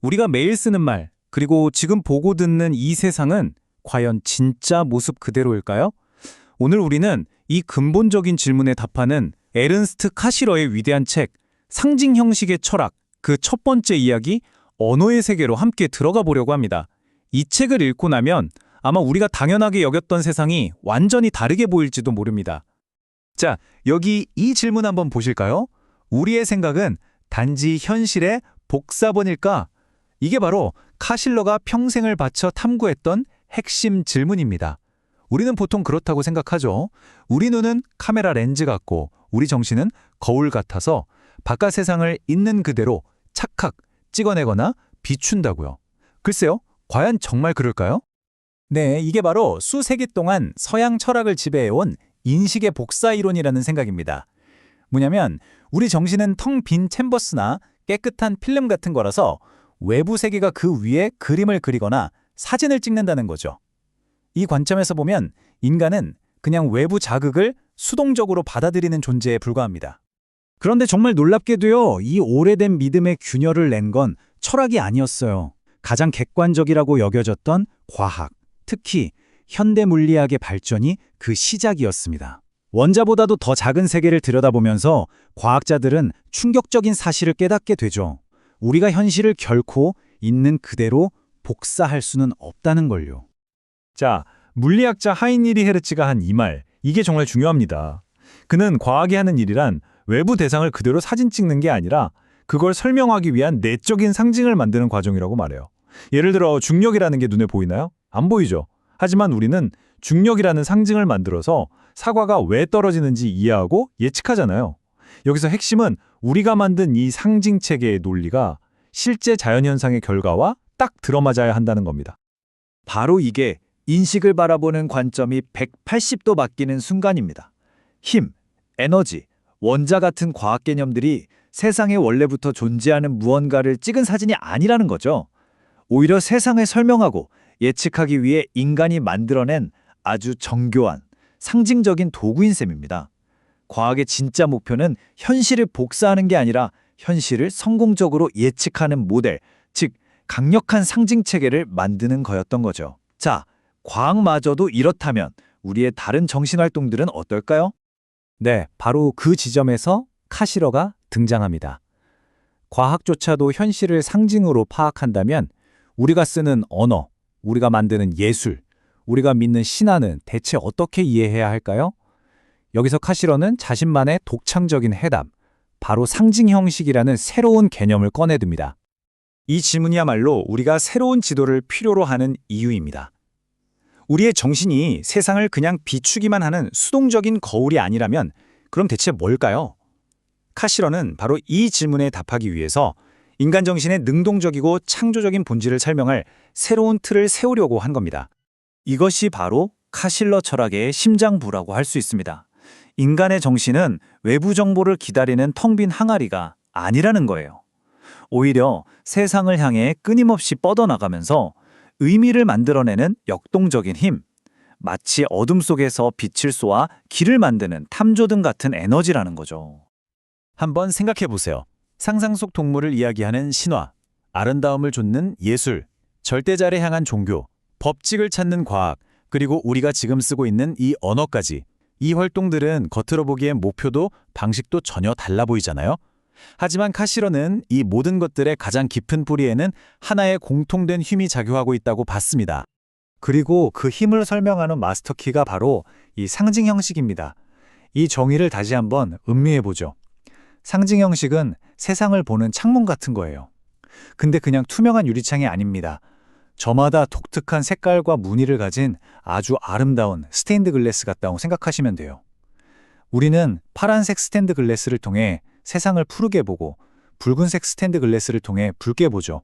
우리가 매일 쓰는 말, 그리고 지금 보고 듣는 이 세상은 과연 진짜 모습 그대로일까요? 오늘 우리는 이 근본적인 질문에 답하는 에른스트 카시러의 위대한 책, 상징 형식의 철학, 그 첫 번째 이야기, 언어의 세계로 함께 들어가 보려고 합니다. 이 책을 읽고 나면 아마 우리가 당연하게 여겼던 세상이 완전히 다르게 보일지도 모릅니다. 자, 여기 이 질문 한번 보실까요? 우리의 생각은 단지 현실의 복사본일까? 이게 바로 카실러가 평생을 바쳐 탐구했던 핵심 질문입니다. 우리는 보통 그렇다고 생각하죠. 우리 눈은 카메라 렌즈 같고 우리 정신은 거울 같아서 바깥 세상을 있는 그대로 착각, 찍어내거나 비춘다고요. 글쎄요, 과연 정말 그럴까요? 네, 이게 바로 수세기 동안 서양 철학을 지배해온 인식의 복사 이론이라는 생각입니다. 뭐냐면 우리 정신은 텅 빈 캔버스나 깨끗한 필름 같은 거라서 외부 세계가 그 위에 그림을 그리거나 사진을 찍는다는 거죠. 이 관점에서 보면 인간은 그냥 외부 자극을 수동적으로 받아들이는 존재에 불과합니다. 그런데 정말 놀랍게도요, 이 오래된 믿음의 균열을 낸 건 철학이 아니었어요. 가장 객관적이라고 여겨졌던 과학, 특히 현대 물리학의 발전이 그 시작이었습니다. 원자보다도 더 작은 세계를 들여다보면서 과학자들은 충격적인 사실을 깨닫게 되죠. 우리가 현실을 결코 있는 그대로 복사할 수는 없다는 걸요. 자, 물리학자 하이니리 헤르츠가 한 이 말, 이게 정말 중요합니다. 그는 과학이 하는 일이란 외부 대상을 그대로 사진 찍는 게 아니라 그걸 설명하기 위한 내적인 상징을 만드는 과정이라고 말해요. 예를 들어 중력이라는 게 눈에 보이나요? 안 보이죠. 하지만 우리는 중력이라는 상징을 만들어서 사과가 왜 떨어지는지 이해하고 예측하잖아요. 여기서 핵심은 우리가 만든 이 상징 체계의 논리가 실제 자연현상의 결과와 딱 들어맞아야 한다는 겁니다. 바로 이게 인식을 바라보는 관점이 180도 바뀌는 순간입니다. 힘, 에너지, 원자 같은 과학 개념들이 세상에 원래부터 존재하는 무언가를 찍은 사진이 아니라는 거죠. 오히려 세상을 설명하고 예측하기 위해 인간이 만들어낸 아주 정교한 상징적인 도구인 셈입니다. 과학의 진짜 목표는 현실을 복사하는 게 아니라 현실을 성공적으로 예측하는 모델, 즉 강력한 상징 체계를 만드는 거였던 거죠. 자, 과학마저도 이렇다면 우리의 다른 정신활동들은 어떨까요? 네, 바로 그 지점에서 카시러가 등장합니다. 과학조차도 현실을 상징으로 파악한다면 우리가 쓰는 언어, 우리가 만드는 예술, 우리가 믿는 신화는 대체 어떻게 이해해야 할까요? 여기서 카시러는 자신만의 독창적인 해답, 바로 상징 형식이라는 새로운 개념을 꺼내듭니다. 이 질문이야말로 우리가 새로운 지도를 필요로 하는 이유입니다. 우리의 정신이 세상을 그냥 비추기만 하는 수동적인 거울이 아니라면 그럼 대체 뭘까요? 카시러는 바로 이 질문에 답하기 위해서 인간 정신의 능동적이고 창조적인 본질을 설명할 새로운 틀을 세우려고 한 겁니다. 이것이 바로 카실러 철학의 심장부라고 할 수 있습니다. 인간의 정신은 외부 정보를 기다리는 텅 빈 항아리가 아니라는 거예요. 오히려 세상을 향해 끊임없이 뻗어나가면서 의미를 만들어내는 역동적인 힘, 마치 어둠 속에서 빛을 쏘아 길을 만드는 탐조등 같은 에너지라는 거죠. 한번 생각해 보세요. 상상 속 동물을 이야기하는 신화, 아름다움을 좇는 예술, 절대자를 향한 종교, 법칙을 찾는 과학, 그리고 우리가 지금 쓰고 있는 이 언어까지. 이 활동들은 겉으로 보기엔 목표도 방식도 전혀 달라 보이잖아요. 하지만 카시러는 이 모든 것들의 가장 깊은 뿌리에는 하나의 공통된 힘이 작용하고 있다고 봤습니다. 그리고 그 힘을 설명하는 마스터키가 바로 이 상징 형식입니다. 이 정의를 다시 한번 음미해보죠. 상징 형식은 세상을 보는 창문 같은 거예요. 근데 그냥 투명한 유리창이 아닙니다. 저마다 독특한 색깔과 무늬를 가진 아주 아름다운 스테인드 글래스 같다고 생각하시면 돼요. 우리는 파란색 스테인드 글래스를 통해 세상을 푸르게 보고 붉은색 스테인드 글래스를 통해 붉게 보죠.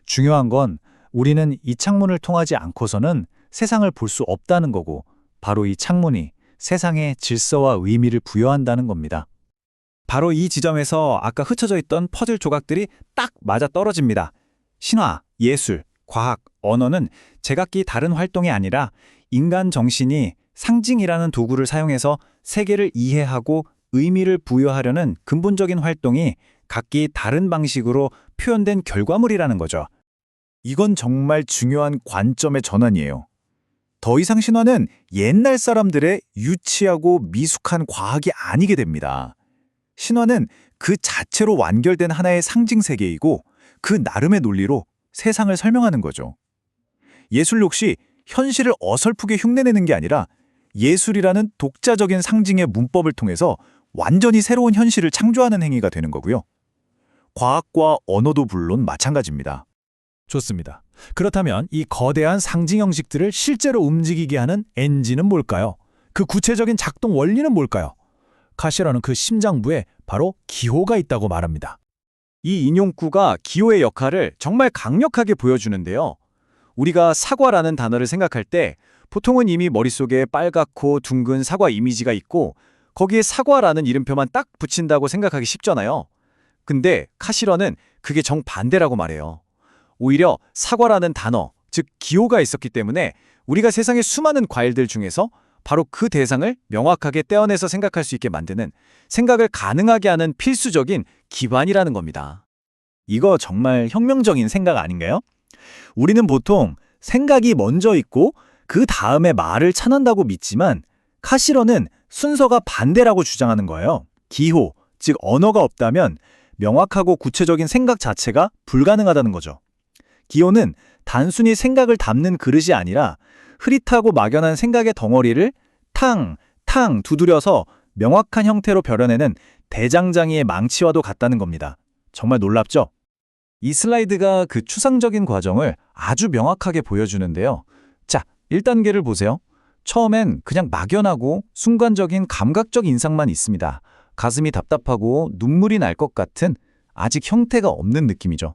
중요한 건 우리는 이 창문을 통하지 않고서는 세상을 볼 수 없다는 거고 바로 이 창문이 세상에 질서와 의미를 부여한다는 겁니다. 바로 이 지점에서 아까 흩어져 있던 퍼즐 조각들이 딱 맞아 떨어집니다. 신화, 예술, 과학, 언어는 제각기 다른 활동이 아니라 인간 정신이 상징이라는 도구를 사용해서 세계를 이해하고 의미를 부여하려는 근본적인 활동이 각기 다른 방식으로 표현된 결과물이라는 거죠. 이건 정말 중요한 관점의 전환이에요. 더 이상 신화는 옛날 사람들의 유치하고 미숙한 과학이 아니게 됩니다. 신화는 그 자체로 완결된 하나의 상징 세계이고 그 나름의 논리로 세상을 설명하는 거죠. 예술 역시 현실을 어설프게 흉내내는 게 아니라 예술이라는 독자적인 상징의 문법을 통해서 완전히 새로운 현실을 창조하는 행위가 되는 거고요. 과학과 언어도 물론 마찬가지입니다. 좋습니다. 그렇다면 이 거대한 상징 형식들을 실제로 움직이게 하는 엔진은 뭘까요? 그 구체적인 작동 원리는 뭘까요? 카시러는 그 심장부에 바로 기호가 있다고 말합니다. 이 인용구가 기호의 역할을 정말 강력하게 보여주는데요. 우리가 사과라는 단어를 생각할 때 보통은 이미 머릿속에 빨갛고 둥근 사과 이미지가 있고 거기에 사과라는 이름표만 딱 붙인다고 생각하기 쉽잖아요. 근데 카시러는 그게 정반대라고 말해요. 오히려 사과라는 단어, 즉 기호가 있었기 때문에 우리가 세상의 수많은 과일들 중에서 바로 그 대상을 명확하게 떼어내서 생각할 수 있게 만드는, 생각을 가능하게 하는 필수적인 기반이라는 겁니다. 이거 정말 혁명적인 생각 아닌가요? 우리는 보통 생각이 먼저 있고 그 다음에 말을 찾는다고 믿지만 카시러는 순서가 반대라고 주장하는 거예요. 기호, 즉 언어가 없다면 명확하고 구체적인 생각 자체가 불가능하다는 거죠. 기호는 단순히 생각을 담는 그릇이 아니라 흐릿하고 막연한 생각의 덩어리를 탕 두드려서 명확한 형태로 벼려내는 대장장이의 망치와도 같다는 겁니다. 정말 놀랍죠? 이 슬라이드가 그 추상적인 과정을 아주 명확하게 보여주는데요. 자, 1단계를 보세요. 처음엔 그냥 막연하고 순간적인 감각적 인상만 있습니다. 가슴이 답답하고 눈물이 날 것 같은 아직 형태가 없는 느낌이죠.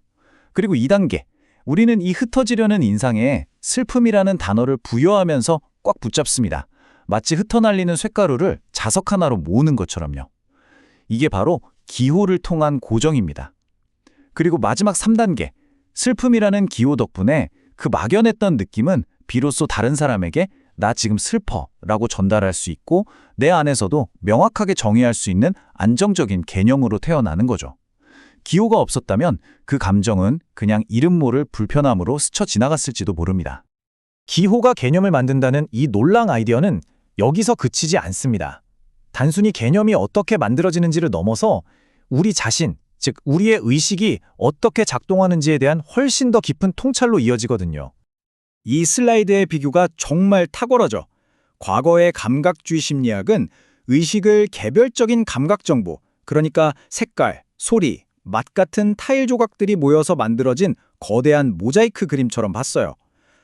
그리고 2단계, 우리는 이 흩어지려는 인상에 슬픔이라는 단어를 부여하면서 꽉 붙잡습니다. 마치 흩어날리는 쇳가루를 자석 하나로 모으는 것처럼요. 이게 바로 기호를 통한 고정입니다. 그리고 마지막 3단계, 슬픔이라는 기호 덕분에 그 막연했던 느낌은 비로소 다른 사람에게 나 지금 슬퍼 라고 전달할 수 있고 내 안에서도 명확하게 정의할 수 있는 안정적인 개념으로 태어나는 거죠. 기호가 없었다면 그 감정은 그냥 이름 모를 불편함으로 스쳐 지나갔을지도 모릅니다. 기호가 개념을 만든다는 이 놀라운 아이디어는 여기서 그치지 않습니다. 단순히 개념이 어떻게 만들어지는지를 넘어서 우리 자신, 즉 우리의 의식이 어떻게 작동하는지에 대한 훨씬 더 깊은 통찰로 이어지거든요. 이 슬라이드의 비교가 정말 탁월하죠. 과거의 감각주의 심리학은 의식을 개별적인 감각 정보, 그러니까 색깔, 소리, 맛 같은 타일 조각들이 모여서 만들어진 거대한 모자이크 그림처럼 봤어요.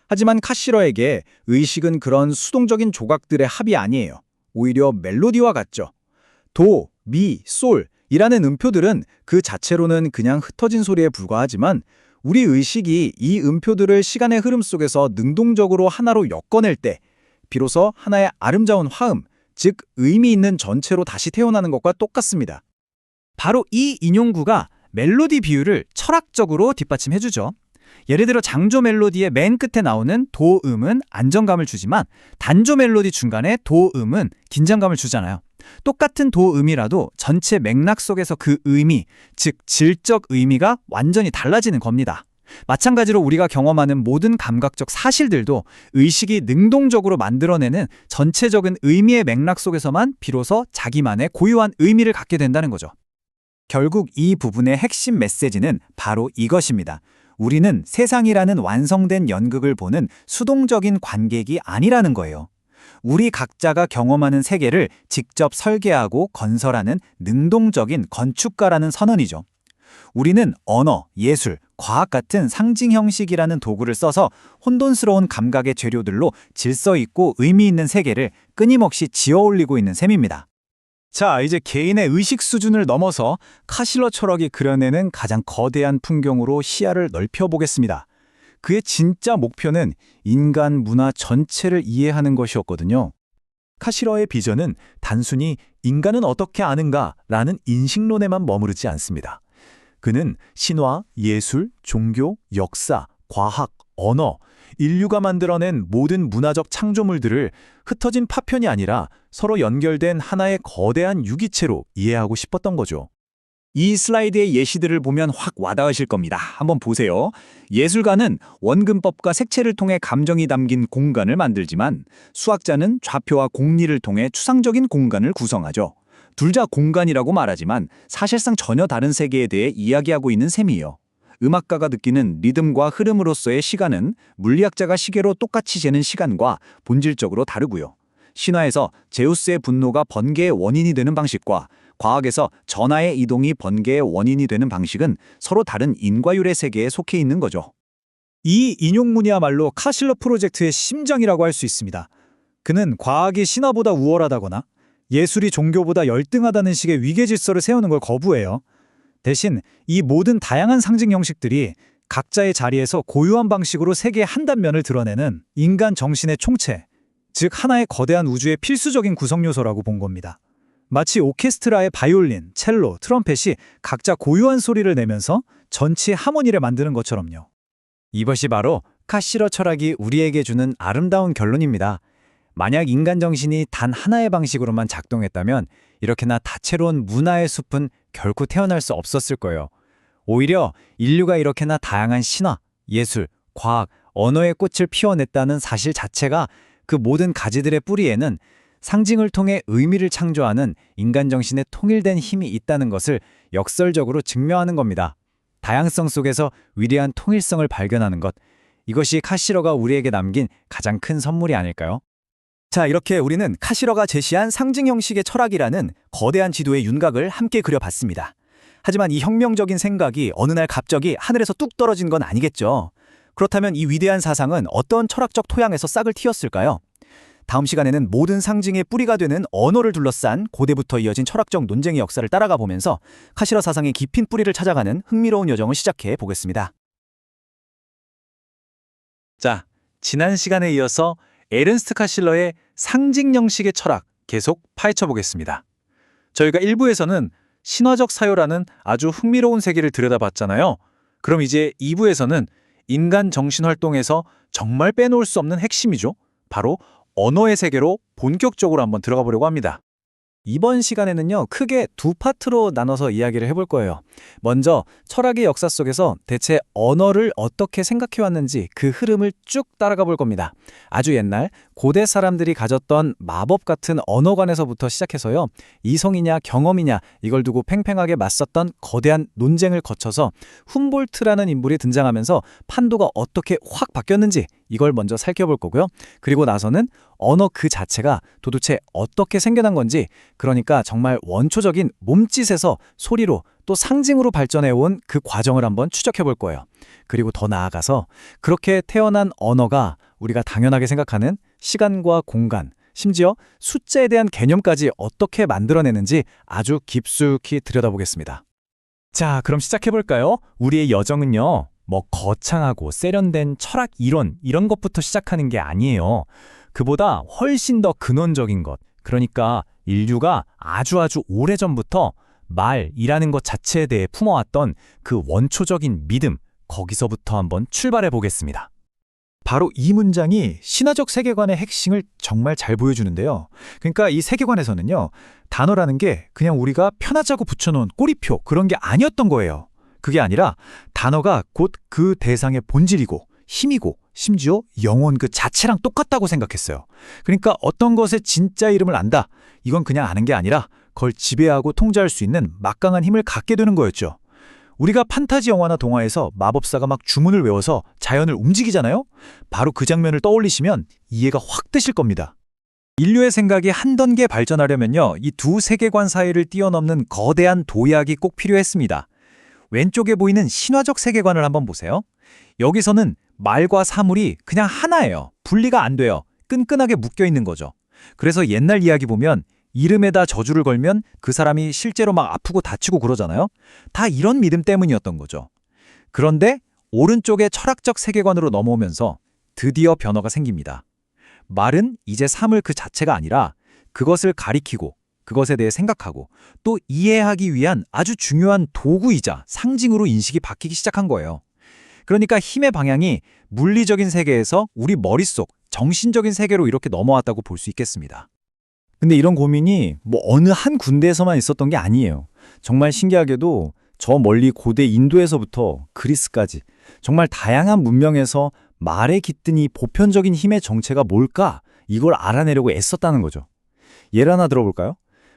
하지만 카시러에게 의식은 그런 수동적인 조각들의 합이 아니에요. 오히려 멜로디와 같죠. 도, 미, 솔이라는 음표들은 그 자체로는 그냥 흩어진 소리에 불과하지만 우리 의식이 이 음표들을 시간의 흐름 속에서 능동적으로 하나로 엮어낼 때 비로소 하나의 아름다운 화음, 즉 의미 있는 전체로 다시 태어나는 것과 똑같습니다. 바로 이 인용구가 멜로디 비유를 철학적으로 뒷받침해주죠. 예를 들어 장조 멜로디의 맨 끝에 나오는 도음은 안정감을 주지만 단조 멜로디 중간에 도음은 긴장감을 주잖아요. 똑같은 도음이라도 전체 맥락 속에서 그 의미, 즉 질적 의미가 완전히 달라지는 겁니다. 마찬가지로 우리가 경험하는 모든 감각적 사실들도 의식이 능동적으로 만들어내는 전체적인 의미의 맥락 속에서만 비로소 자기만의 고유한 의미를 갖게 된다는 거죠. 결국 이 부분의 핵심 메시지는 바로 이것입니다. 우리는 세상이라는 완성된 연극을 보는 수동적인 관객이 아니라는 거예요. 우리 각자가 경험하는 세계를 직접 설계하고 건설하는 능동적인 건축가라는 선언이죠. 우리는 언어, 예술, 과학 같은 상징 형식이라는 도구를 써서 혼돈스러운 감각의 재료들로 질서 있고 의미 있는 세계를 끊임없이 지어올리고 있는 셈입니다. 자, 이제 개인의 의식 수준을 넘어서 카실러 철학이 그려내는 가장 거대한 풍경으로 시야를 넓혀보겠습니다. 그의 진짜 목표는 인간 문화 전체를 이해하는 것이었거든요. 카실러의 비전은 단순히 인간은 어떻게 아는가라는 인식론에만 머무르지 않습니다. 그는 신화, 예술, 종교, 역사, 과학, 언어, 인류가 만들어낸 모든 문화적 창조물들을 흩어진 파편이 아니라 서로 연결된 하나의 거대한 유기체로 이해하고 싶었던 거죠. 이 슬라이드의 예시들을 보면 확 와닿으실 겁니다. 한번 보세요. 예술가는 원근법과 색채를 통해 감정이 담긴 공간을 만들지만 수학자는 좌표와 공리를 통해 추상적인 공간을 구성하죠. 둘 다 공간이라고 말하지만 사실상 전혀 다른 세계에 대해 이야기하고 있는 셈이에요. 음악가가 느끼는 리듬과 흐름으로서의 시간은 물리학자가 시계로 똑같이 재는 시간과 본질적으로 다르고요. 신화에서 제우스의 분노가 번개의 원인이 되는 방식과 과학에서 전하의 이동이 번개의 원인이 되는 방식은 서로 다른 인과율의 세계에 속해 있는 거죠. 이 인용문이야말로 카실러 프로젝트의 심장이라고 할 수 있습니다. 그는 과학이 신화보다 우월하다거나 예술이 종교보다 열등하다는 식의 위계 질서를 세우는 걸 거부해요. 대신 이 모든 다양한 상징 형식들이 각자의 자리에서 고유한 방식으로 세계의 한 단면을 드러내는 인간 정신의 총체, 즉 하나의 거대한 우주의 필수적인 구성 요소라고 본 겁니다. 마치 오케스트라의 바이올린, 첼로, 트럼펫이 각자 고유한 소리를 내면서 전체 하모니를 만드는 것처럼요. 이것이 바로 카시러 철학이 우리에게 주는 아름다운 결론입니다. 만약 인간 정신이 단 하나의 방식으로만 작동했다면 이렇게나 다채로운 문화의 숲은 결코 태어날 수 없었을 거예요. 오히려 인류가 이렇게나 다양한 신화, 예술, 과학, 언어의 꽃을 피워냈다는 사실 자체가 그 모든 가지들의 뿌리에는 상징을 통해 의미를 창조하는 인간 정신의 통일된 힘이 있다는 것을 역설적으로 증명하는 겁니다. 다양성 속에서 위대한 통일성을 발견하는 것, 이것이 카시러가 우리에게 남긴 가장 큰 선물이 아닐까요? 자, 이렇게 우리는 카시러가 제시한 상징 형식의 철학이라는 거대한 지도의 윤곽을 함께 그려봤습니다. 하지만 이 혁명적인 생각이 어느 날 갑자기 하늘에서 뚝 떨어진 건 아니겠죠. 그렇다면 이 위대한 사상은 어떤 철학적 토양에서 싹을 틔웠을까요? 다음 시간에는 모든 상징의 뿌리가 되는 언어를 둘러싼 고대부터 이어진 철학적 논쟁의 역사를 따라가 보면서 카시러 사상의 깊은 뿌리를 찾아가는 흥미로운 여정을 시작해 보겠습니다. 자, 지난 시간에 이어서 에른스트 카실러의 상징 형식의 철학 계속 파헤쳐 보겠습니다. 저희가 1부에서는 신화적 사요라는 아주 흥미로운 세계를 들여다봤잖아요. 그럼 이제 2부에서는 인간 정신 활동에서 정말 빼놓을 수 없는 핵심이죠. 바로 언어의 세계로 본격적으로 한번 들어가 보려고 합니다. 이번 시간에는요, 크게 두 파트로 나눠서 이야기를 해볼 거예요. 먼저 철학의 역사 속에서 대체 언어를 어떻게 생각해왔는지 그 흐름을 쭉 따라가 볼 겁니다. 아주 옛날 고대 사람들이 가졌던 마법 같은 언어관에서부터 시작해서요, 이성이냐 경험이냐 이걸 두고 팽팽하게 맞섰던 거대한 논쟁을 거쳐서 훔볼트라는 인물이 등장하면서 판도가 어떻게 확 바뀌었는지 이걸 먼저 살펴볼 거고요. 그리고 나서는 언어 그 자체가 도대체 어떻게 생겨난 건지, 그러니까 정말 원초적인 몸짓에서 소리로 또 상징으로 발전해온 그 과정을 한번 추적해 볼 거예요. 그리고 더 나아가서 그렇게 태어난 언어가 우리가 당연하게 생각하는 시간과 공간, 심지어 숫자에 대한 개념까지 어떻게 만들어내는지 아주 깊숙이 들여다보겠습니다. 자, 그럼 시작해 볼까요? 우리의 여정은요, 뭐 거창하고 세련된 철학 이론 이런 것부터 시작하는 게 아니에요. 그보다 훨씬 더 근원적인 것, 그러니까 인류가 아주 오래전부터 말이라는 것 자체에 대해 품어왔던 그 원초적인 믿음, 거기서부터 한번 출발해 보겠습니다. 바로 이 문장이 신화적 세계관의 핵심을 정말 잘 보여주는데요. 그러니까 이 세계관에서는요, 단어라는 게 그냥 우리가 편하자고 붙여놓은 꼬리표 그런 게 아니었던 거예요. 그게 아니라 단어가 곧 그 대상의 본질이고 힘이고 심지어 영혼 그 자체랑 똑같다고 생각했어요. 그러니까 어떤 것의 진짜 이름을 안다, 이건 그냥 아는 게 아니라 그걸 지배하고 통제할 수 있는 막강한 힘을 갖게 되는 거였죠. 우리가 판타지 영화나 동화에서 마법사가 막 주문을 외워서 자연을 움직이잖아요? 바로 그 장면을 떠올리시면 이해가 확 되실 겁니다. 인류의 생각이 한 단계 발전하려면요, 이 두 세계관 사이를 뛰어넘는 거대한 도약이 꼭 필요했습니다. 왼쪽에 보이는 신화적 세계관을 한번 보세요. 여기서는 말과 사물이 그냥 하나예요. 분리가 안 돼요. 끈끈하게 묶여 있는 거죠. 그래서 옛날 이야기 보면 이름에다 저주를 걸면 그 사람이 실제로 막 아프고 다치고 그러잖아요. 다 이런 믿음 때문이었던 거죠. 그런데 오른쪽의 철학적 세계관으로 넘어오면서 드디어 변화가 생깁니다. 말은 이제 사물 그 자체가 아니라 그것을 가리키고 그것에 대해 생각하고 또 이해하기 위한 아주 중요한 도구이자 상징으로 인식이 바뀌기 시작한 거예요. 그러니까 힘의 방향이 물리적인 세계에서 우리 머릿속, 정신적인 세계로 이렇게 넘어왔다고 볼 수 있겠습니다. 근데 이런 고민이 뭐 어느 한 군데에서만 있었던 게 아니에요. 정말 신기하게도 저 멀리 고대 인도에서부터 그리스까지 정말 다양한 문명에서 말에 깃든 이 보편적인 힘의 정체가 뭘까? 이걸 알아내려고 애썼다는 거죠. 예를 하나 들어볼까요?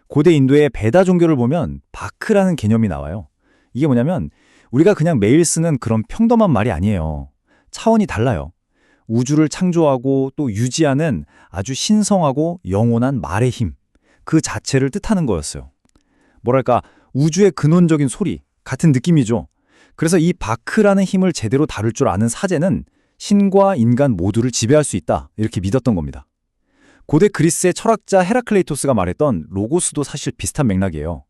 고대 인도의 베다 종교를 보면 바크라는 개념이 나와요. 이게 뭐냐면 우리가 그냥 매일 쓰는 그런 평범한 말이 아니에요. 차원이 달라요. 우주를 창조하고 또 유지하는 아주 신성하고 영원한 말의 힘, 그 자체를 뜻하는 거였어요. 뭐랄까, 우주의 근원적인 소리, 같은 느낌이죠. 그래서 이 바크라는 힘을 제대로 다룰 줄 아는 사제는 신과 인간 모두를 지배할 수 있다, 이렇게 믿었던 겁니다. 고대 그리스의 철학자 헤라클레이토스가 말했던 로고스도 사실 비슷한 맥락이에요.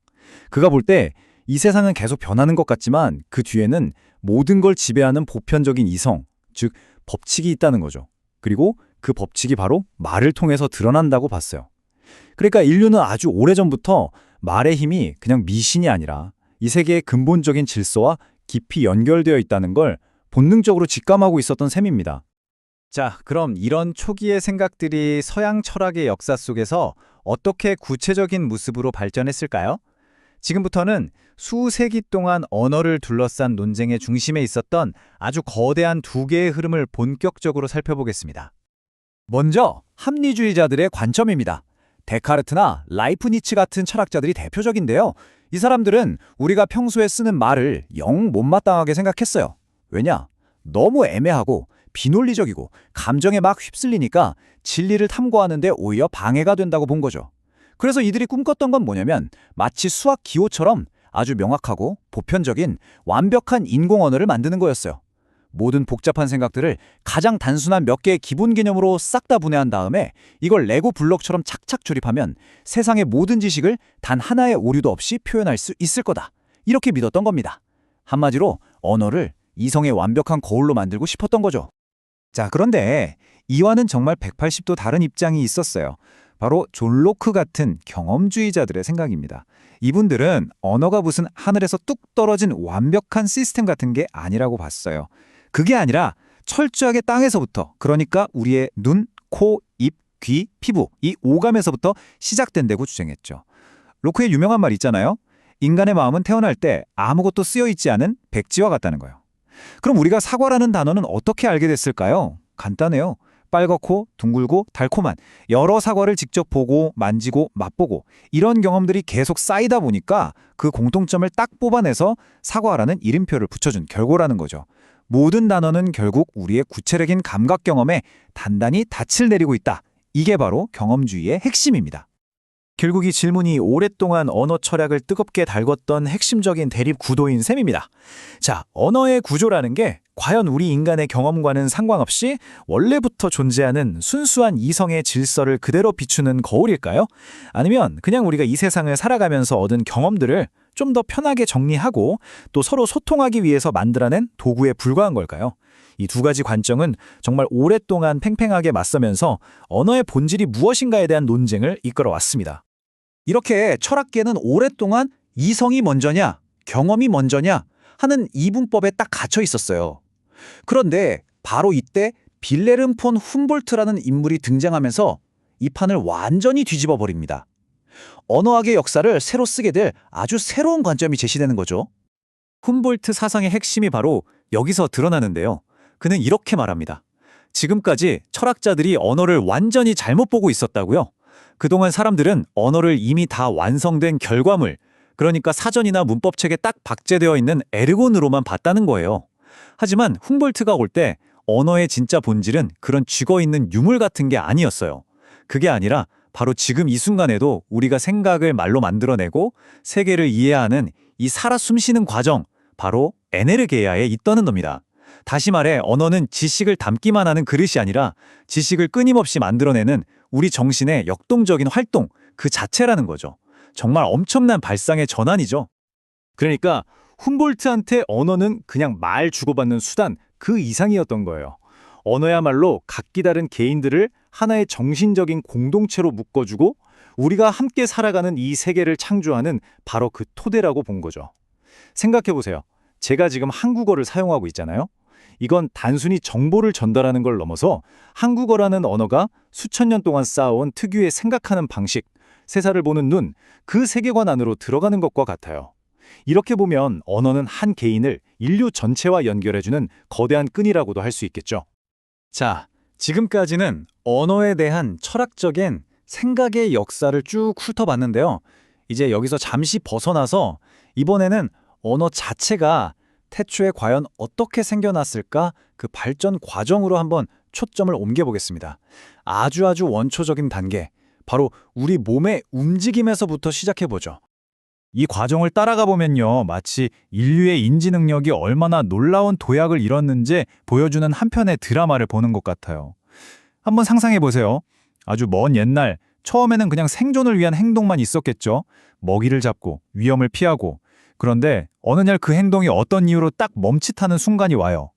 그가 볼 때 이 세상은 계속 변하는 것 같지만 그 뒤에는 모든 걸 지배하는 보편적인 이성, 즉 법칙이 있다는 거죠. 그리고 그 법칙이 바로 말을 통해서 드러난다고 봤어요. 그러니까 인류는 아주 오래전부터 말의 힘이 그냥 미신이 아니라 이 세계의 근본적인 질서와 깊이 연결되어 있다는 걸 본능적으로 직감하고 있었던 셈입니다. 자, 그럼 이런 초기의 생각들이 서양 철학의 역사 속에서 어떻게 구체적인 모습으로 발전했을까요? 지금부터는 수세기 동안 언어를 둘러싼 논쟁의 중심에 있었던 아주 거대한 두 개의 흐름을 본격적으로 살펴보겠습니다. 먼저 합리주의자들의 관점입니다. 데카르트나 라이프니츠 같은 철학자들이 대표적인데요. 이 사람들은 우리가 평소에 쓰는 말을 영 못마땅하게 생각했어요. 왜냐? 너무 애매하고 비논리적이고 감정에 막 휩쓸리니까 진리를 탐구하는데 오히려 방해가 된다고 본 거죠. 그래서 이들이 꿈꿨던 건 뭐냐면 마치 수학 기호처럼 아주 명확하고 보편적인 완벽한 인공 언어를 만드는 거였어요. 모든 복잡한 생각들을 가장 단순한 몇 개의 기본 개념으로 싹 다 분해한 다음에 이걸 레고 블록처럼 착착 조립하면 세상의 모든 지식을 단 하나의 오류도 없이 표현할 수 있을 거다. 이렇게 믿었던 겁니다. 한마디로 언어를 이성의 완벽한 거울로 만들고 싶었던 거죠. 자, 그런데 이와는 정말 180도 다른 입장이 있었어요. 바로 존 로크 같은 경험주의자들의 생각입니다. 이분들은 언어가 무슨 하늘에서 뚝 떨어진 완벽한 시스템 같은 게 아니라고 봤어요. 그게 아니라 철저하게 땅에서부터, 그러니까 우리의 눈, 코, 입, 귀, 피부, 이 오감에서부터 시작된다고 주장했죠. 로크의 유명한 말 있잖아요. 인간의 마음은 태어날 때 아무것도 쓰여있지 않은 백지와 같다는 거예요. 그럼 우리가 사과라는 단어는 어떻게 알게 됐을까요? 간단해요. 빨갛고 둥글고 달콤한 여러 사과를 직접 보고 만지고 맛보고 이런 경험들이 계속 쌓이다 보니까 그 공통점을 딱 뽑아내서 사과라는 이름표를 붙여준 결과라는 거죠. 모든 단어는 결국 우리의 구체적인 감각 경험에 단단히 닻을 내리고 있다. 이게 바로 경험주의의 핵심입니다. 결국 이 질문이 오랫동안 언어 철학을 뜨겁게 달궜던 핵심적인 대립 구도인 셈입니다. 자, 언어의 구조라는 게 과연 우리 인간의 경험과는 상관없이 원래부터 존재하는 순수한 이성의 질서를 그대로 비추는 거울일까요? 아니면 그냥 우리가 이 세상을 살아가면서 얻은 경험들을 좀 더 편하게 정리하고 또 서로 소통하기 위해서 만들어낸 도구에 불과한 걸까요? 이 두 가지 관점은 정말 오랫동안 팽팽하게 맞서면서 언어의 본질이 무엇인가에 대한 논쟁을 이끌어왔습니다. 이렇게 철학계는 오랫동안 이성이 먼저냐, 경험이 먼저냐 하는 이분법에 딱 갇혀 있었어요. 그런데 바로 이때 빌레름 폰 훔볼트라는 인물이 등장하면서 이 판을 완전히 뒤집어 버립니다. 언어학의 역사를 새로 쓰게 될 아주 새로운 관점이 제시되는 거죠. 훔볼트 사상의 핵심이 바로 여기서 드러나는데요. 그는 이렇게 말합니다. 지금까지 철학자들이 언어를 완전히 잘못 보고 있었다고요? 그동안 사람들은 언어를 이미 다 완성된 결과물, 그러니까 사전이나 문법책에 딱 박제되어 있는 에르곤으로만 봤다는 거예요. 하지만 훔볼트가 올 때 언어의 진짜 본질은 그런 죽어있는 유물 같은 게 아니었어요. 그게 아니라 바로 지금 이 순간에도 우리가 생각을 말로 만들어내고 세계를 이해하는 이 살아 숨쉬는 과정, 바로 에네르게아에 있다는 겁니다. 다시 말해 언어는 지식을 담기만 하는 그릇이 아니라 지식을 끊임없이 만들어내는 우리 정신의 역동적인 활동 그 자체라는 거죠. 정말 엄청난 발상의 전환이죠. 그러니까 훔볼트한테 언어는 그냥 말 주고받는 수단 그 이상이었던 거예요. 언어야말로 각기 다른 개인들을 하나의 정신적인 공동체로 묶어주고 우리가 함께 살아가는 이 세계를 창조하는 바로 그 토대라고 본 거죠. 생각해보세요. 제가 지금 한국어를 사용하고 있잖아요. 이건 단순히 정보를 전달하는 걸 넘어서 한국어라는 언어가 수천 년 동안 쌓아온 특유의 생각하는 방식, 세상을 보는 눈, 그 세계관 안으로 들어가는 것과 같아요. 이렇게 보면 언어는 한 개인을 인류 전체와 연결해주는 거대한 끈이라고도 할 수 있겠죠. 자, 지금까지는 언어에 대한 철학적인 생각의 역사를 쭉 훑어봤는데요. 이제 여기서 잠시 벗어나서 이번에는 언어 자체가 태초에 과연 어떻게 생겨났을까 그 발전 과정으로 한번 초점을 옮겨보겠습니다. 아주 원초적인 단계, 바로 우리 몸의 움직임에서부터 시작해보죠. 이 과정을 따라가 보면요, 마치 인류의 인지 능력이 얼마나 놀라운 도약을 이뤘는지 보여주는 한 편의 드라마를 보는 것 같아요. 한번 상상해 보세요. 아주 먼 옛날, 처음에는 그냥 생존을 위한 행동만 있었겠죠. 먹이를 잡고 위험을 피하고. 그런데 어느 날 그 행동이 어떤 이유로 딱 멈칫하는 순간이 와요.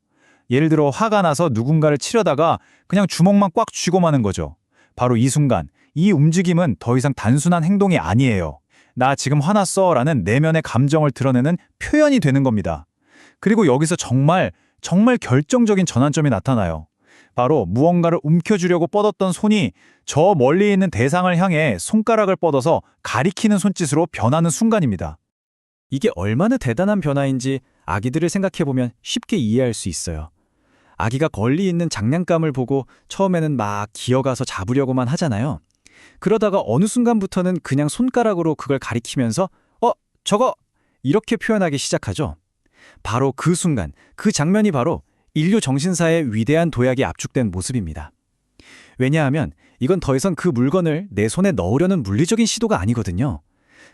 예를 들어 화가 나서 누군가를 치려다가 그냥 주먹만 꽉 쥐고 마는 거죠. 바로 이 순간, 이 움직임은 더 이상 단순한 행동이 아니에요. 나 지금 화났어 라는 내면의 감정을 드러내는 표현이 되는 겁니다. 그리고 여기서 정말 결정적인 전환점이 나타나요. 바로 무언가를 움켜쥐려고 뻗었던 손이 저 멀리 있는 대상을 향해 손가락을 뻗어서 가리키는 손짓으로 변하는 순간입니다. 이게 얼마나 대단한 변화인지 아기들을 생각해보면 쉽게 이해할 수 있어요. 아기가 멀리 있는 장난감을 보고 처음에는 막 기어가서 잡으려고만 하잖아요. 그러다가 어느 순간부터는 그냥 손가락으로 그걸 가리키면서 저거! 이렇게 표현하기 시작하죠. 바로 그 순간, 그 장면이 바로 인류 정신사의 위대한 도약이 압축된 모습입니다. 왜냐하면 이건 더 이상 그 물건을 내 손에 넣으려는 물리적인 시도가 아니거든요.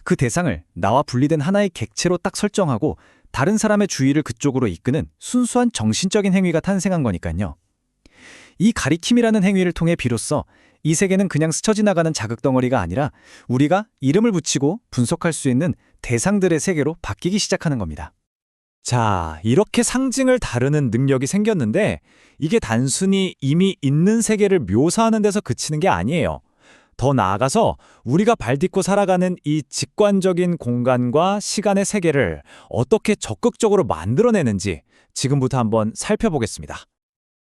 그 대상을 나와 분리된 하나의 객체로 딱 설정하고 다른 사람의 주의를 그쪽으로 이끄는 순수한 정신적인 행위가 탄생한 거니까요. 이 가리킴이라는 행위를 통해 비로소 이 세계는 그냥 스쳐 지나가는 자극덩어리가 아니라 우리가 이름을 붙이고 분석할 수 있는 대상들의 세계로 바뀌기 시작하는 겁니다. 자, 이렇게 상징을 다루는 능력이 생겼는데 이게 단순히 이미 있는 세계를 묘사하는 데서 그치는 게 아니에요. 더 나아가서 우리가 발딛고 살아가는 이 직관적인 공간과 시간의 세계를 어떻게 적극적으로 만들어내는지 지금부터 한번 살펴보겠습니다.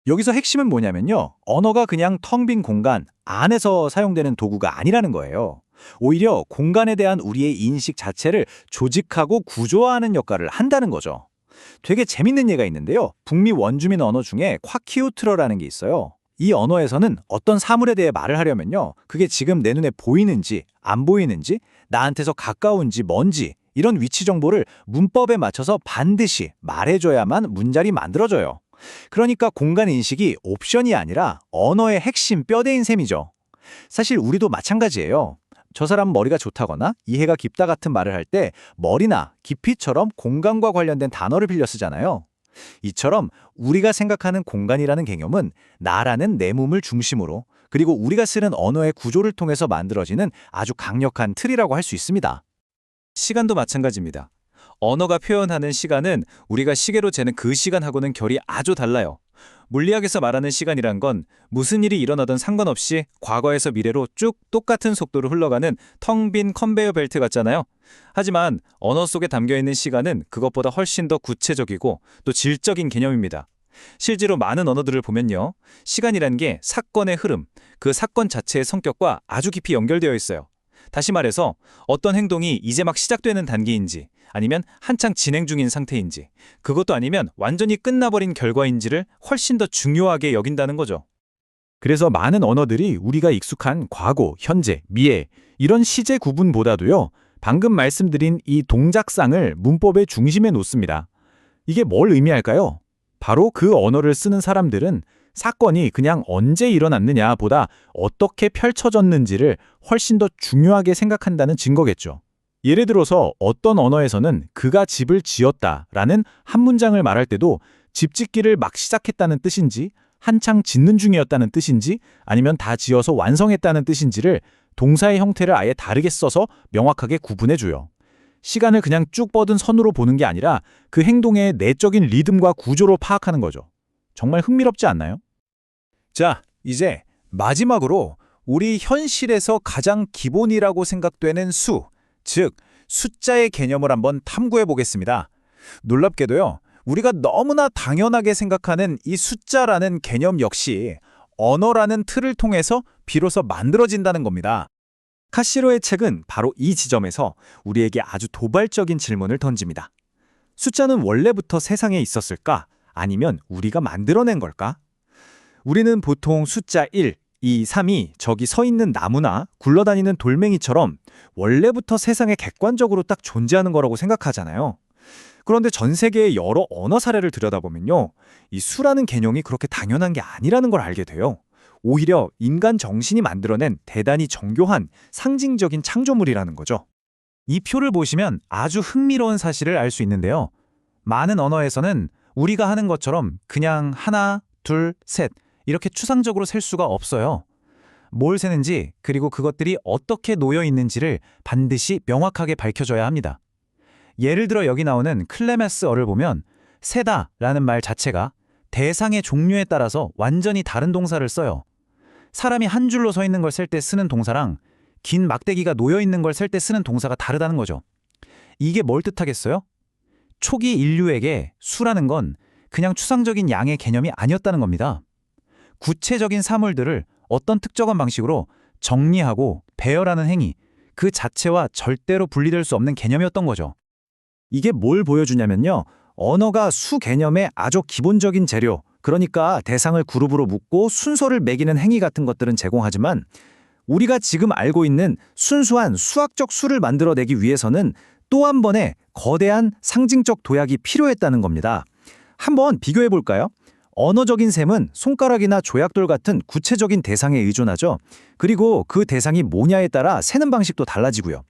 여기서 핵심은 뭐냐면요. 언어가 그냥 텅 빈 공간 안에서 사용되는 도구가 아니라는 거예요. 오히려 공간에 대한 우리의 인식 자체를 조직하고 구조화하는 역할을 한다는 거죠. 되게 재밌는 예가 있는데요. 북미 원주민 언어 중에 콰키우트러라는 게 있어요. 이 언어에서는 어떤 사물에 대해 말을 하려면요. 그게 지금 내 눈에 보이는지 안 보이는지 나한테서 가까운지 먼지 이런 위치 정보를 문법에 맞춰서 반드시 말해줘야만 문장이 만들어져요. 그러니까 공간 인식이 옵션이 아니라 언어의 핵심 뼈대인 셈이죠. 사실 우리도 마찬가지예요. 저 사람 머리가 좋다거나 이해가 깊다 같은 말을 할 때 머리나 깊이처럼 공간과 관련된 단어를 빌려 쓰잖아요. 이처럼 우리가 생각하는 공간이라는 개념은 나라는 내 몸을 중심으로 그리고 우리가 쓰는 언어의 구조를 통해서 만들어지는 아주 강력한 틀이라고 할 수 있습니다. 시간도 마찬가지입니다. 언어가 표현하는 시간은 우리가 시계로 재는 그 시간하고는 결이 아주 달라요. 물리학에서 말하는 시간이란 건 무슨 일이 일어나든 상관없이 과거에서 미래로 쭉 똑같은 속도로 흘러가는 텅 빈 컨베이어 벨트 같잖아요. 하지만 언어 속에 담겨있는 시간은 그것보다 훨씬 더 구체적이고 또 질적인 개념입니다. 실제로 많은 언어들을 보면요. 시간이란 게 사건의 흐름, 그 사건 자체의 성격과 아주 깊이 연결되어 있어요. 다시 말해서 어떤 행동이 이제 막 시작되는 단계인지 아니면 한창 진행 중인 상태인지 그것도 아니면 완전히 끝나버린 결과인지를 훨씬 더 중요하게 여긴다는 거죠. 그래서 많은 언어들이 우리가 익숙한 과거, 현재, 미래 이런 시제 구분보다도요. 방금 말씀드린 이 동작상을 문법의 중심에 놓습니다. 이게 뭘 의미할까요? 바로 그 언어를 쓰는 사람들은 사건이 그냥 언제 일어났느냐 보다 어떻게 펼쳐졌는지를 훨씬 더 중요하게 생각한다는 증거겠죠. 예를 들어서 어떤 언어에서는 그가 집을 지었다라는 한 문장을 말할 때도 집 짓기를 막 시작했다는 뜻인지 한창 짓는 중이었다는 뜻인지 아니면 다 지어서 완성했다는 뜻인지를 동사의 형태를 아예 다르게 써서 명확하게 구분해줘요. 시간을 그냥 쭉 뻗은 선으로 보는 게 아니라 그 행동의 내적인 리듬과 구조로 파악하는 거죠. 정말 흥미롭지 않나요? 자, 이제 마지막으로 우리 현실에서 가장 기본이라고 생각되는 수, 즉 숫자의 개념을 한번 탐구해 보겠습니다. 놀랍게도요. 우리가 너무나 당연하게 생각하는 이 숫자라는 개념 역시 언어라는 틀을 통해서 비로소 만들어진다는 겁니다. 카시로의 책은 바로 이 지점에서 우리에게 아주 도발적인 질문을 던집니다. 숫자는 원래부터 세상에 있었을까? 아니면 우리가 만들어낸 걸까? 우리는 보통 숫자 1, 2, 3이 저기 서 있는 나무나 굴러다니는 돌멩이처럼 원래부터 세상에 객관적으로 딱 존재하는 거라고 생각하잖아요. 그런데 전 세계의 여러 언어 사례를 들여다보면요, 이 수라는 개념이 그렇게 당연한 게 아니라는 걸 알게 돼요. 오히려 인간 정신이 만들어낸 대단히 정교한 상징적인 창조물이라는 거죠. 이 표를 보시면 아주 흥미로운 사실을 알 수 있는데요. 많은 언어에서는 우리가 하는 것처럼 그냥 하나, 둘, 셋 이렇게 추상적으로 셀 수가 없어요. 뭘 세는지 그리고 그것들이 어떻게 놓여 있는지를 반드시 명확하게 밝혀줘야 합니다. 예를 들어 여기 나오는 클레메스어를 보면 세다라는 말 자체가 대상의 종류에 따라서 완전히 다른 동사를 써요. 사람이 한 줄로 서 있는 걸 쓸 때 쓰는 동사랑 긴 막대기가 놓여 있는 걸 쓸 때 쓰는 동사가 다르다는 거죠. 이게 뭘 뜻하겠어요? 초기 인류에게 수라는 건 그냥 추상적인 양의 개념이 아니었다는 겁니다. 구체적인 사물들을 어떤 특정한 방식으로 정리하고 배열하는 행위, 그 자체와 절대로 분리될 수 없는 개념이었던 거죠. 이게 뭘 보여주냐면요. 언어가 수 개념의 아주 기본적인 재료, 그러니까 대상을 그룹으로 묶고 순서를 매기는 행위 같은 것들은 제공하지만 우리가 지금 알고 있는 순수한 수학적 수를 만들어내기 위해서는 또 한 번의 거대한 상징적 도약이 필요했다는 겁니다. 한번 비교해 볼까요? 언어적인 셈은 손가락이나 조약돌 같은 구체적인 대상에 의존하죠. 그리고 그 대상이 뭐냐에 따라 세는 방식도 달라지고요.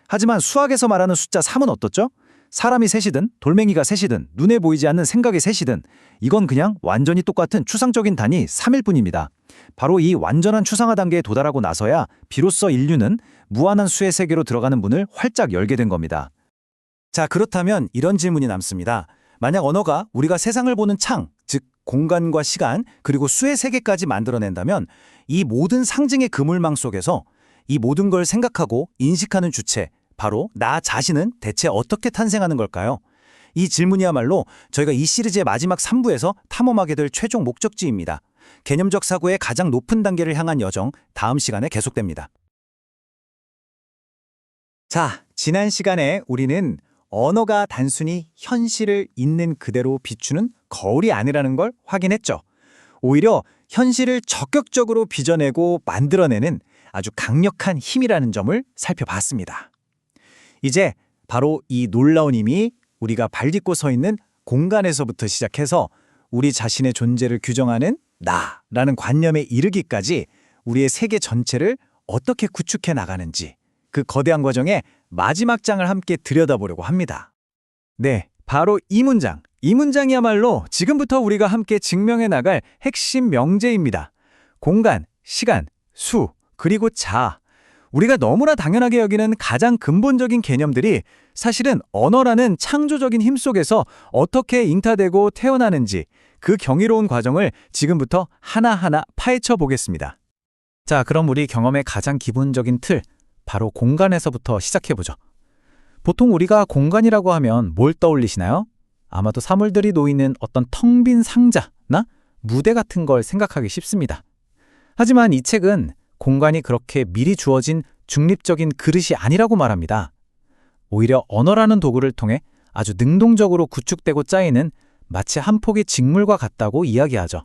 하지만 수학에서 말하는 숫자 3은 어떻죠? 사람이 셋이든 돌멩이가 셋이든 눈에 보이지 않는 생각이 셋이든 이건 그냥 완전히 똑같은 추상적인 단위 3일 뿐입니다. 바로 이 완전한 추상화 단계에 도달하고 나서야 비로소 인류는 무한한 수의 세계로 들어가는 문을 활짝 열게 된 겁니다. 자, 그렇다면 이런 질문이 남습니다. 만약 언어가 우리가 세상을 보는 창, 즉 공간과 시간, 그리고 수의 세계까지 만들어낸다면 이 모든 상징의 그물망 속에서 이 모든 걸 생각하고 인식하는 주체, 바로 나 자신은 대체 어떻게 탄생하는 걸까요? 이 질문이야말로 저희가 이 시리즈의 마지막 3부에서 탐험하게 될 최종 목적지입니다. 개념적 사고의 가장 높은 단계를 향한 여정, 다음 시간에 계속됩니다. 자, 지난 시간에 우리는 언어가 단순히 현실을 있는 그대로 비추는 거울이 아니라는 걸 확인했죠. 오히려 현실을 적극적으로 빚어내고 만들어내는 아주 강력한 힘이라는 점을 살펴봤습니다. 이제 바로 이 놀라운 힘이 우리가 발 딛고 서 있는 공간에서부터 시작해서 우리 자신의 존재를 규정하는 나라는 관념에 이르기까지 우리의 세계 전체를 어떻게 구축해 나가는지 그 거대한 과정의 마지막 장을 함께 들여다보려고 합니다. 네, 바로 이 문장. 이 문장이야말로 지금부터 우리가 함께 증명해 나갈 핵심 명제입니다. 공간, 시간, 수, 그리고 자. 우리가 너무나 당연하게 여기는 가장 근본적인 개념들이 사실은 언어라는 창조적인 힘 속에서 어떻게 잉타되고 태어나는지 그 경이로운 과정을 지금부터 하나하나 파헤쳐 보겠습니다. 자, 그럼 우리 경험의 가장 기본적인 틀, 바로 공간에서부터 시작해보죠. 보통 우리가 공간이라고 하면 뭘 떠올리시나요? 아마도 사물들이 놓이는 어떤 텅 빈 상자나 무대 같은 걸 생각하기 쉽습니다. 하지만 이 책은 공간이 그렇게 미리 주어진 중립적인 그릇이 아니라고 말합니다. 오히려 언어라는 도구를 통해 아주 능동적으로 구축되고 짜이는 마치 한 폭의 직물과 같다고 이야기하죠.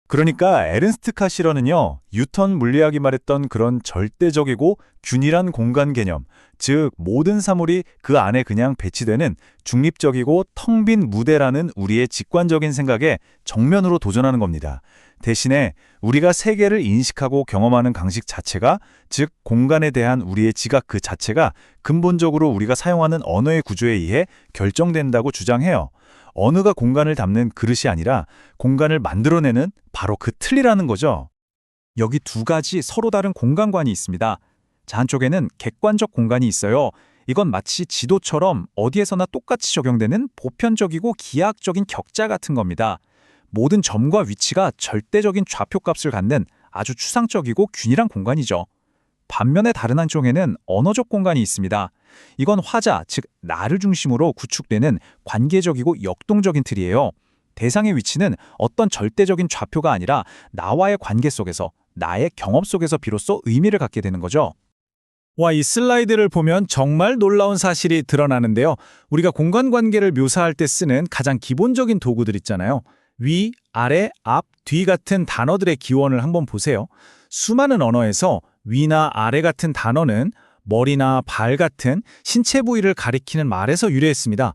그러니까 에른스트 카시러는요, 뉴턴 물리학이 말했던 그런 절대적이고 균일한 공간 개념, 즉 모든 사물이 그 안에 그냥 배치되는 중립적이고 텅 빈 무대라는 우리의 직관적인 생각에 정면으로 도전하는 겁니다. 대신에 우리가 세계를 인식하고 경험하는 방식 자체가, 즉 공간에 대한 우리의 지각 그 자체가 근본적으로 우리가 사용하는 언어의 구조에 의해 결정된다고 주장해요. 언어가 공간을 담는 그릇이 아니라 공간을 만들어내는 바로 그 틀이라는 거죠. 여기 두 가지 서로 다른 공간관이 있습니다. 자, 한쪽에는 객관적 공간이 있어요. 이건 마치 지도처럼 어디에서나 똑같이 적용되는 보편적이고 기하학적인 격자 같은 겁니다. 모든 점과 위치가 절대적인 좌표값을 갖는 아주 추상적이고 균일한 공간이죠. 반면에 다른 한쪽에는 언어적 공간이 있습니다. 이건 화자, 즉 나를 중심으로 구축되는 관계적이고 역동적인 틀이에요. 대상의 위치는 어떤 절대적인 좌표가 아니라 나와의 관계 속에서, 나의 경험 속에서 비로소 의미를 갖게 되는 거죠. 와, 이 슬라이드를 보면 정말 놀라운 사실이 드러나는데요. 우리가 공간 관계를 묘사할 때 쓰는 가장 기본적인 도구들 있잖아요. 위, 아래, 앞, 뒤 같은 단어들의 기원을 한번 보세요. 수많은 언어에서 위나 아래 같은 단어는 머리나 발 같은 신체 부위를 가리키는 말에서 유래했습니다.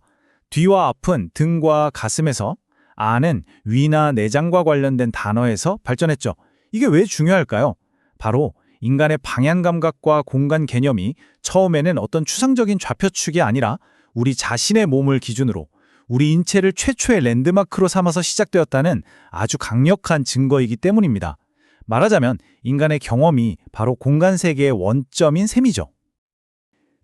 뒤와 앞은 등과 가슴에서, 안은 위나 내장과 관련된 단어에서 발전했죠. 이게 왜 중요할까요? 바로 인간의 방향 감각과 공간 개념이 처음에는 어떤 추상적인 좌표축이 아니라 우리 자신의 몸을 기준으로 우리 인체를 최초의 랜드마크로 삼아서 시작되었다는 아주 강력한 증거이기 때문입니다. 말하자면 인간의 경험이 바로 공간 세계의 원점인 셈이죠.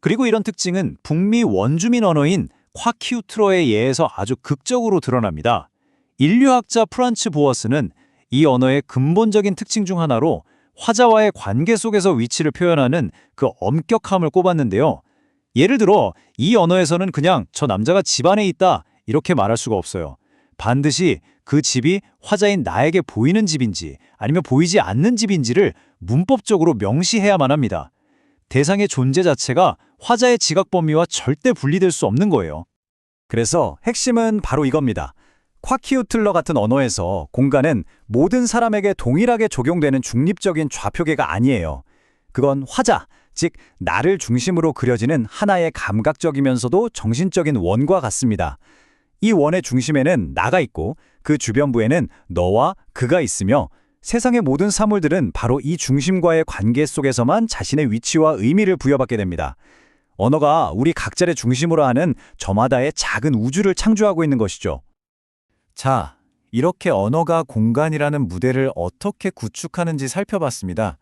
그리고 이런 특징은 북미 원주민 언어인 콰키우트로의 예에서 아주 극적으로 드러납니다. 인류학자 프란츠 보어스는 이 언어의 근본적인 특징 중 하나로 화자와의 관계 속에서 위치를 표현하는 그 엄격함을 꼽았는데요. 예를 들어 이 언어에서는 그냥 저 남자가 집 안에 있다 이렇게 말할 수가 없어요. 반드시 그 집이 화자인 나에게 보이는 집인지 아니면 보이지 않는 집인지를 문법적으로 명시해야만 합니다. 대상의 존재 자체가 화자의 지각 범위와 절대 분리될 수 없는 거예요. 그래서 핵심은 바로 이겁니다. 콰키우틀러 같은 언어에서 공간은 모든 사람에게 동일하게 적용되는 중립적인 좌표계가 아니에요. 그건 화자, 즉 나를 중심으로 그려지는 하나의 감각적이면서도 정신적인 원과 같습니다. 이 원의 중심에는 나가 있고 그 주변부에는 너와 그가 있으며 세상의 모든 사물들은 바로 이 중심과의 관계 속에서만 자신의 위치와 의미를 부여받게 됩니다. 언어가 우리 각자를 중심으로 하는 저마다의 작은 우주를 창조하고 있는 것이죠. 자, 이렇게 언어가 공간이라는 무대를 어떻게 구축하는지 살펴봤습니다.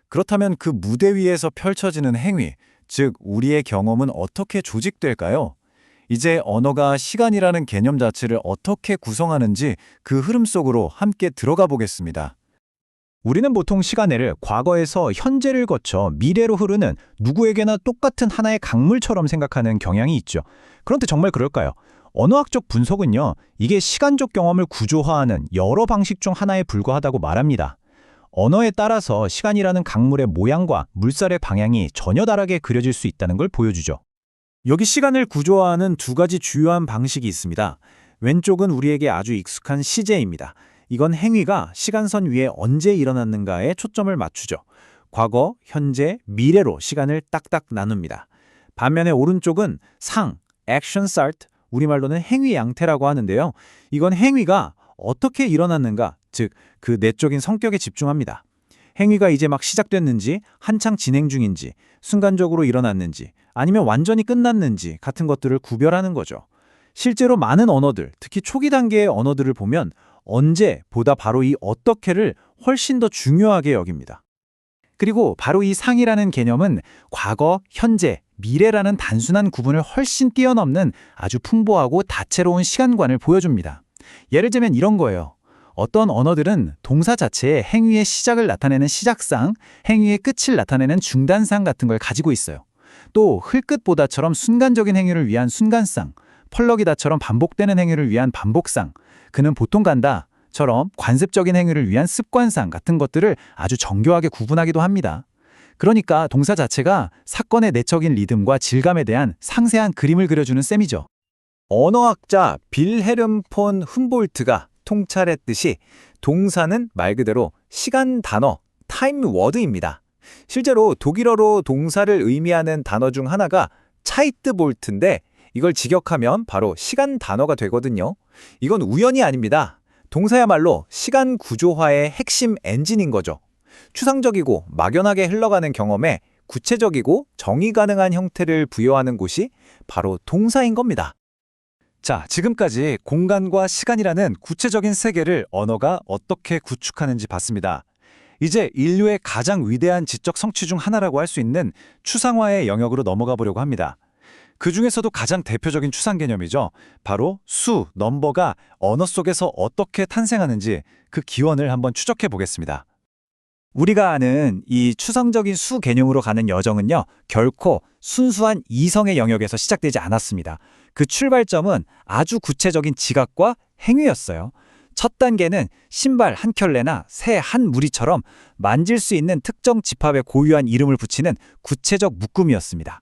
그렇다면 그 무대 위에서 펼쳐지는 행위, 즉 우리의 경험은 어떻게 조직될까요? 이제 언어가 시간이라는 개념 자체를 어떻게 구성하는지 그 흐름 속으로 함께 들어가 보겠습니다. 우리는 보통 시간을 과거에서 현재를 거쳐 미래로 흐르는 누구에게나 똑같은 하나의 강물처럼 생각하는 경향이 있죠. 그런데 정말 그럴까요? 언어학적 분석은요, 이게 시간적 경험을 구조화하는 여러 방식 중 하나에 불과하다고 말합니다. 언어에 따라서 시간이라는 강물의 모양과 물살의 방향이 전혀 다르게 그려질 수 있다는 걸 보여주죠. 여기 시간을 구조화하는 두 가지 주요한 방식이 있습니다. 왼쪽은 우리에게 아주 익숙한 시제입니다. 이건 행위가 시간선 위에 언제 일어났는가에 초점을 맞추죠. 과거, 현재, 미래로 시간을 딱딱 나눕니다. 반면에 오른쪽은 상, 액션 사트, 우리말로는 행위 양태라고 하는데요. 이건 행위가 어떻게 일어났는가, 즉 그 내적인 성격에 집중합니다. 행위가 이제 막 시작됐는지, 한창 진행 중인지, 순간적으로 일어났는지, 아니면 완전히 끝났는지 같은 것들을 구별하는 거죠. 실제로 많은 언어들, 특히 초기 단계의 언어들을 보면 언제보다 바로 이 어떻게를 훨씬 더 중요하게 여깁니다. 그리고 바로 이 상이라는 개념은 과거, 현재, 미래라는 단순한 구분을 훨씬 뛰어넘는 아주 풍부하고 다채로운 시간관을 보여줍니다. 예를 들면 이런 거예요. 어떤 언어들은 동사 자체에 행위의 시작을 나타내는 시작상, 행위의 끝을 나타내는 중단상 같은 걸 가지고 있어요. 또 흘끗보다처럼 순간적인 행위를 위한 순간상, 펄럭이다처럼 반복되는 행위를 위한 반복상, 그는 보통 간다처럼 관습적인 행위를 위한 습관상 같은 것들을 아주 정교하게 구분하기도 합니다. 그러니까 동사 자체가 사건의 내적인 리듬과 질감에 대한 상세한 그림을 그려주는 셈이죠. 언어학자 빌헤름 폰 훔볼트가 통찰했듯이 동사는 말 그대로 시간 단어, 타임 워드입니다. 실제로 독일어로 동사를 의미하는 단어 중 하나가 차이트볼트인데 이걸 직역하면 바로 시간 단어가 되거든요. 이건 우연이 아닙니다. 동사야말로 시간 구조화의 핵심 엔진인 거죠. 추상적이고 막연하게 흘러가는 경험에 구체적이고 정의 가능한 형태를 부여하는 곳이 바로 동사인 겁니다. 자, 지금까지 공간과 시간이라는 구체적인 세계를 언어가 어떻게 구축하는지 봤습니다. 이제 인류의 가장 위대한 지적 성취 중 하나라고 할 수 있는 추상화의 영역으로 넘어가 보려고 합니다. 그 중에서도 가장 대표적인 추상 개념이죠. 바로 수, 넘버가 언어 속에서 어떻게 탄생하는지 그 기원을 한번 추적해 보겠습니다. 우리가 아는 이 추상적인 수 개념으로 가는 여정은요, 결코 순수한 이성의 영역에서 시작되지 않았습니다. 그 출발점은 아주 구체적인 지각과 행위였어요. 첫 단계는 신발 한 켤레나 새 한 무리처럼 만질 수 있는 특정 집합에 고유한 이름을 붙이는 구체적 묶음이었습니다.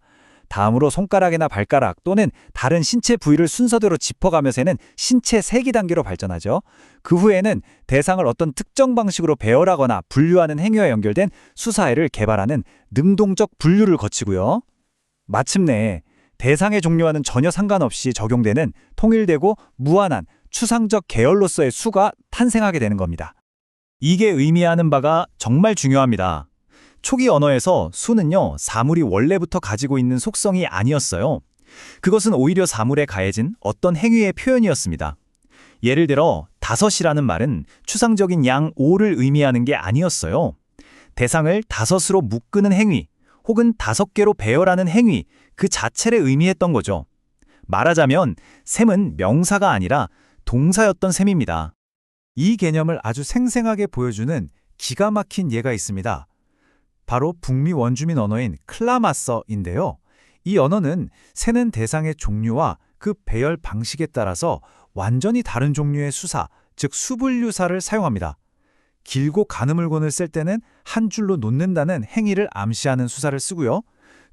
다음으로 손가락이나 발가락 또는 다른 신체 부위를 순서대로 짚어가며 세는 신체 세기 단계로 발전하죠. 그 후에는 대상을 어떤 특정 방식으로 배열하거나 분류하는 행위와 연결된 수사애를 개발하는 능동적 분류를 거치고요. 마침내 대상의 종류와는 전혀 상관없이 적용되는 통일되고 무한한 추상적 계열로서의 수가 탄생하게 되는 겁니다. 이게 의미하는 바가 정말 중요합니다. 초기 언어에서 수는요, 사물이 원래부터 가지고 있는 속성이 아니었어요. 그것은 오히려 사물에 가해진 어떤 행위의 표현이었습니다. 예를 들어 다섯이라는 말은 추상적인 양 5를 의미하는 게 아니었어요. 대상을 다섯으로 묶는 행위 혹은 5개로 배열하는 행위 그 자체를 의미했던 거죠. 말하자면 셈은 명사가 아니라 동사였던 셈입니다. 이 개념을 아주 생생하게 보여주는 기가 막힌 예가 있습니다. 바로 북미 원주민 언어인 클라마서인데요. 이 언어는 세는 대상의 종류와 그 배열 방식에 따라서 완전히 다른 종류의 수사, 즉 수분류사를 사용합니다. 길고 가는 물건을 쓸 때는 한 줄로 놓는다는 행위를 암시하는 수사를 쓰고요.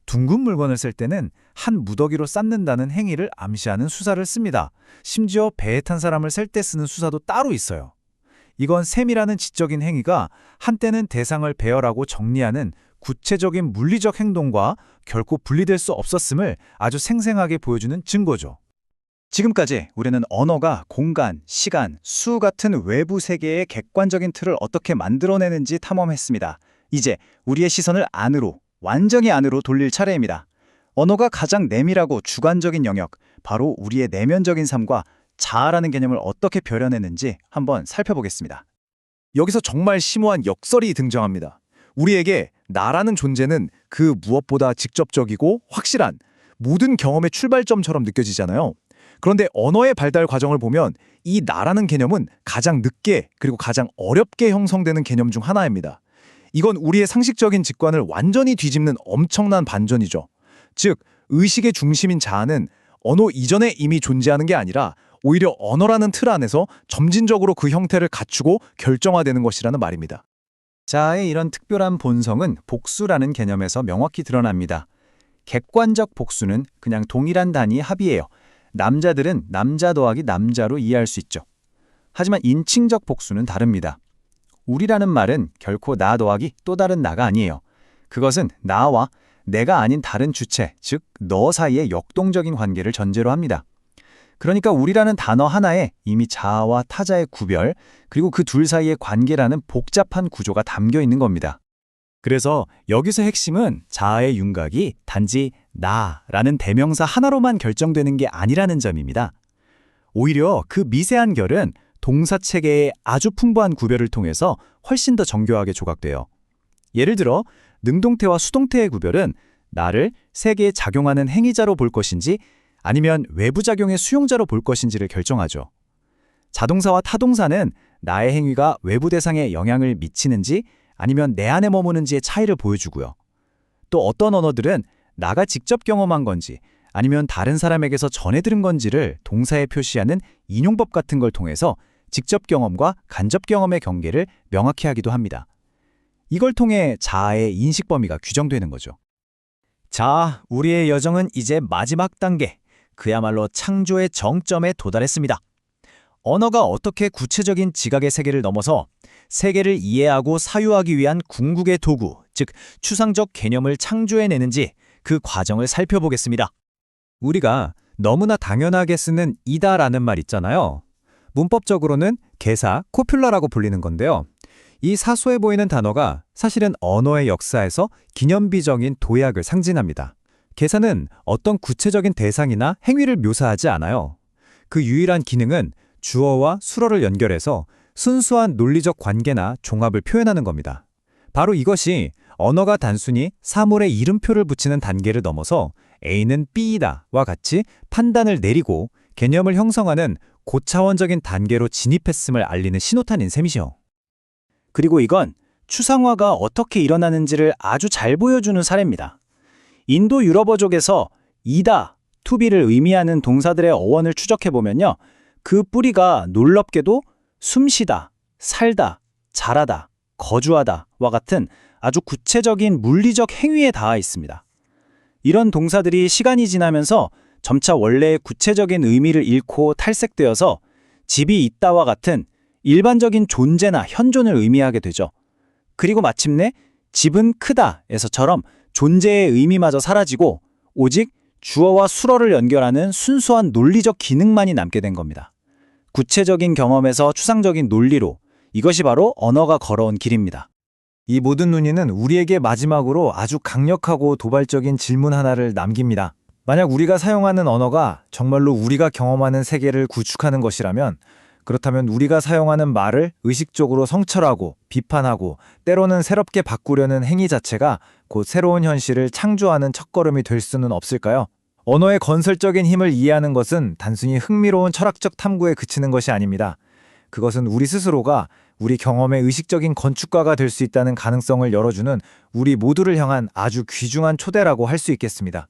둥근 물건을 쓸 때는 한 무더기로 쌓는다는 행위를 암시하는 수사를 씁니다. 심지어 배에 탄 사람을 셀 때 쓰는 수사도 따로 있어요. 이건 셈이라는 지적인 행위가 한때는 대상을 배열하고 정리하는 구체적인 물리적 행동과 결코 분리될 수 없었음을 아주 생생하게 보여주는 증거죠. 지금까지 우리는 언어가 공간, 시간, 수 같은 외부 세계의 객관적인 틀을 어떻게 만들어내는지 탐험했습니다. 이제 우리의 시선을 안으로, 완전히 안으로 돌릴 차례입니다. 언어가 가장 내밀하고 주관적인 영역, 바로 우리의 내면적인 삶과 자아라는 개념을 어떻게 벼려내는지 한번 살펴보겠습니다. 여기서 정말 심오한 역설이 등장합니다. 우리에게 나라는 존재는 그 무엇보다 직접적이고 확실한 모든 경험의 출발점처럼 느껴지잖아요. 그런데 언어의 발달 과정을 보면 이 나라는 개념은 가장 늦게 그리고 가장 어렵게 형성되는 개념 중 하나입니다. 이건 우리의 상식적인 직관을 완전히 뒤집는 엄청난 반전이죠. 즉, 의식의 중심인 자아는 언어 이전에 이미 존재하는 게 아니라 오히려 언어라는 틀 안에서 점진적으로 그 형태를 갖추고 결정화되는 것이라는 말입니다. 자아의 이런 특별한 본성은 복수라는 개념에서 명확히 드러납니다. 객관적 복수는 그냥 동일한 단위의 합이에요. 남자들은 남자 더하기 남자로 이해할 수 있죠. 하지만 인칭적 복수는 다릅니다. 우리라는 말은 결코 나 더하기 또 다른 나가 아니에요. 그것은 나와 내가 아닌 다른 주체, 즉 너 사이의 역동적인 관계를 전제로 합니다. 그러니까 우리라는 단어 하나에 이미 자아와 타자의 구별, 그리고 그 둘 사이의 관계라는 복잡한 구조가 담겨 있는 겁니다. 그래서 여기서 핵심은 자아의 윤곽이 단지 나라는 대명사 하나로만 결정되는 게 아니라는 점입니다. 오히려 그 미세한 결은 동사 체계의 아주 풍부한 구별을 통해서 훨씬 더 정교하게 조각돼요. 예를 들어 능동태와 수동태의 구별은 나를 세계에 작용하는 행위자로 볼 것인지 아니면 외부 작용의 수용자로 볼 것인지를 결정하죠. 자동사와 타동사는 나의 행위가 외부 대상에 영향을 미치는지 아니면 내 안에 머무는지의 차이를 보여주고요. 또 어떤 언어들은 나가 직접 경험한 건지 아니면 다른 사람에게서 전해 들은 건지를 동사에 표시하는 인용법 같은 걸 통해서 직접 경험과 간접 경험의 경계를 명확히 하기도 합니다. 이걸 통해 자아의 인식 범위가 규정되는 거죠. 자, 우리의 여정은 이제 마지막 단계, 그야말로 창조의 정점에 도달했습니다. 언어가 어떻게 구체적인 지각의 세계를 넘어서 세계를 이해하고 사유하기 위한 궁극의 도구, 즉 추상적 개념을 창조해내는지 그 과정을 살펴보겠습니다. 우리가 너무나 당연하게 쓰는 이다라는 말 있잖아요. 문법적으로는 개사, 코퓰라라고 불리는 건데요. 이 사소해 보이는 단어가 사실은 언어의 역사에서 기념비적인 도약을 상징합니다. 개사는 어떤 구체적인 대상이나 행위를 묘사하지 않아요. 그 유일한 기능은 주어와 수어를 연결해서 순수한 논리적 관계나 종합을 표현하는 겁니다. 바로 이것이 언어가 단순히 사물에 이름표를 붙이는 단계를 넘어서 A는 B이다와 같이 판단을 내리고 개념을 형성하는 고차원적인 단계로 진입했음을 알리는 신호탄인 셈이죠. 그리고 이건 추상화가 어떻게 일어나는지를 아주 잘 보여주는 사례입니다. 인도 유럽어족에서 이다, to be를 의미하는 동사들의 어원을 추적해보면요. 그 뿌리가 놀랍게도 숨쉬다, 살다, 자라다, 거주하다와 같은 아주 구체적인 물리적 행위에 닿아 있습니다. 이런 동사들이 시간이 지나면서 점차 원래의 구체적인 의미를 잃고 탈색되어서 집이 있다와 같은 일반적인 존재나 현존을 의미하게 되죠. 그리고 마침내 집은 크다에서처럼 존재의 의미마저 사라지고 오직 주어와 수어를 연결하는 순수한 논리적 기능만이 남게 된 겁니다. 구체적인 경험에서 추상적인 논리로, 이것이 바로 언어가 걸어온 길입니다. 이 모든 논의는 우리에게 마지막으로 아주 강력하고 도발적인 질문 하나를 남깁니다. 만약 우리가 사용하는 언어가 정말로 우리가 경험하는 세계를 구축하는 것이라면, 그렇다면 우리가 사용하는 말을 의식적으로 성찰하고 비판하고 때로는 새롭게 바꾸려는 행위 자체가 곧 새로운 현실을 창조하는 첫걸음이 될 수는 없을까요? 언어의 건설적인 힘을 이해하는 것은 단순히 흥미로운 철학적 탐구에 그치는 것이 아닙니다. 그것은 우리 스스로가 우리 경험의 의식적인 건축가가 될 수 있다는 가능성을 열어주는 우리 모두를 향한 아주 귀중한 초대라고 할 수 있겠습니다.